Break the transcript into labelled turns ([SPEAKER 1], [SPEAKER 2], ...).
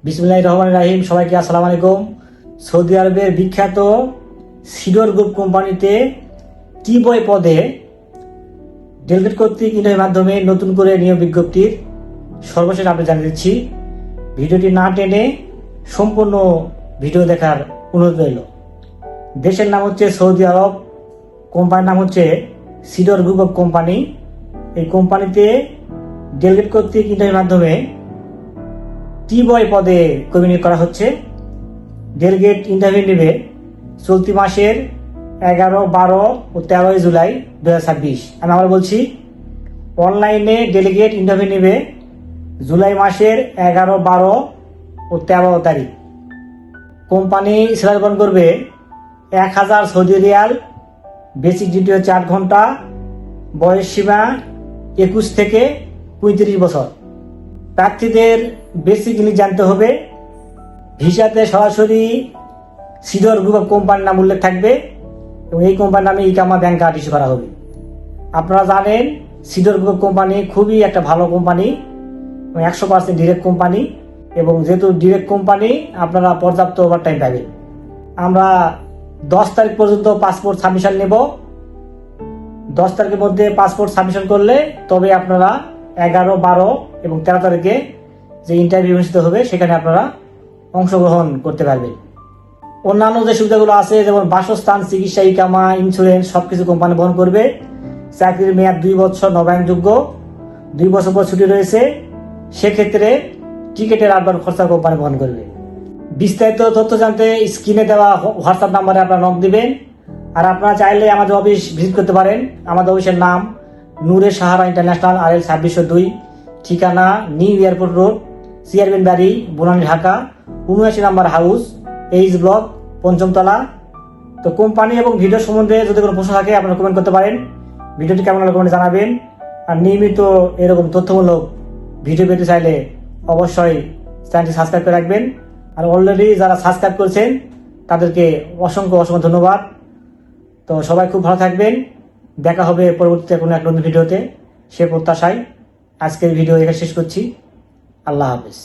[SPEAKER 1] বিসমিল্লাহির রহমানির রহিম। সবাইকে আসসালামু আলাইকুম। সৌদি আরবের বিখ্যাত সিডর গ্রুপ কোম্পানিতে কি বয় পদে ডেলিগেট কর্তৃক ইন্টারভিউর মাধ্যমে নতুন করে নিয়োগ বিজ্ঞপ্তির সর্বশেষ আপডেট জানিয়ে দিচ্ছি। ভিডিওটি না টেনে সম্পূর্ণ ভিডিও দেখার অনুরোধ রইল। দেশের নাম হচ্ছে সৌদি আরব, কোম্পানির নাম হচ্ছে সিডর গ্রুপ অফ কোম্পানি। এই কোম্পানিতে ডেলিগেট কর্তৃক ইন্টারভিউর মাধ্যমে টি বয় পদে কর্মী নিয়োগ করা হচ্ছে। ডেলিগেট ইন্টারভিউ নেবে চলতি মাসের 11, 12 ও 13 জুলাই 2026। আমি আবার বলছি, অনলাইনে ডেলিগেট ইন্টারভিউ নেবে জুলাই মাসের 11, 12 ও 13 তারিখ। কোম্পানি স্যালারি প্রদান করবে 1000 সৌদি রিয়াল। বেসিক ডিউটি হচ্ছে 8 ঘন্টা। বয়স সীমা 21 থেকে 35 বছর। প্রার্থীদের বেসিক জিনিস জানতে হবে। ভিসাতে সরাসরি সিডর গ্রুপ অফ কোম্পানির নাম উল্লেখ থাকবে এবং এই কোম্পানির নামে ইকামা ব্যাংক কার্ড ইস্যু করা হবে। আপনারা জানেন সিডর গ্রুপ অফ কোম্পানি খুবই একটা ভালো কোম্পানি, 100% ডিরেক্ট কোম্পানি, এবং যেহেতু ডিরেক্ট কোম্পানি আপনারা পর্যাপ্ত ওভারটাইম পাবেন। আমরা 10 তারিখ পর্যন্ত পাসপোর্ট সাবমিশন নেব। 10 তারিখের মধ্যে পাসপোর্ট সাবমিশন করলে তবে আপনারা 11, 12 এবং 13 তারিখে যে ইন্টারভিউ অনুষ্ঠিত হবে সেখানে আপনারা অংশগ্রহণ করতে পারবেন। অন্যান্য যে সুবিধাগুলো আছে, যেমন বাসস্থান, চিকিৎসা, ইকামা, ইন্স্যুরেন্স সবকিছু কোম্পানি বহন করবে। চাকরির মেয়াদ 2 বছর, নবায়নযোগ্য। 2 বছর পর ছুটি রয়েছে, সেক্ষেত্রে টিকিটের আড্ডার খরচা কোম্পানি বহন করবে। বিস্তারিত তথ্য জানতে স্ক্রিনে দেওয়া হোয়াটসঅ্যাপ নাম্বারে আপনারা নক দিবেন। আর আপনারা চাইলে আমাদের অফিস ভিজিট করতে পারেন। আমাদের অফিসের নাম নূরে সাহারা ইন্টারন্যাশনাল, RL 2602, ঠিকানা নিউ এয়ারপোর্ট রোড, চেয়ারম্যান বাড়ি, বনানী, ঢাকা, 79 নম্বর হাউস, এইচ ব্লক, 5ম তলা। তো কোম্পানি এবং ভিডিও সম্বন্ধে যদি কোনো প্রশ্ন থাকে আপনারা কমেন্ট করতে পারেন। ভিডিওটি কেমন লাগলো কমেন্টে জানাবেন। আর নিয়মিত এরকম তথ্যমূলক ভিডিও পেতে চাইলে অবশ্যই চ্যানেলটি সাবস্ক্রাইব করে রাখবেন। আর অলরেডি যারা সাবস্ক্রাইব করেছেন তাদেরকে অসংখ্য ধন্যবাদ। তো সবাই খুব ভালো থাকবেন। দেখা হবে পরবর্তীতে কোনো এক নতুন ভিডিওতে, সে প্রত্যাশায় আজকের ভিডিও এখানে শেষ করছি। আল্লাহ হাফেজ।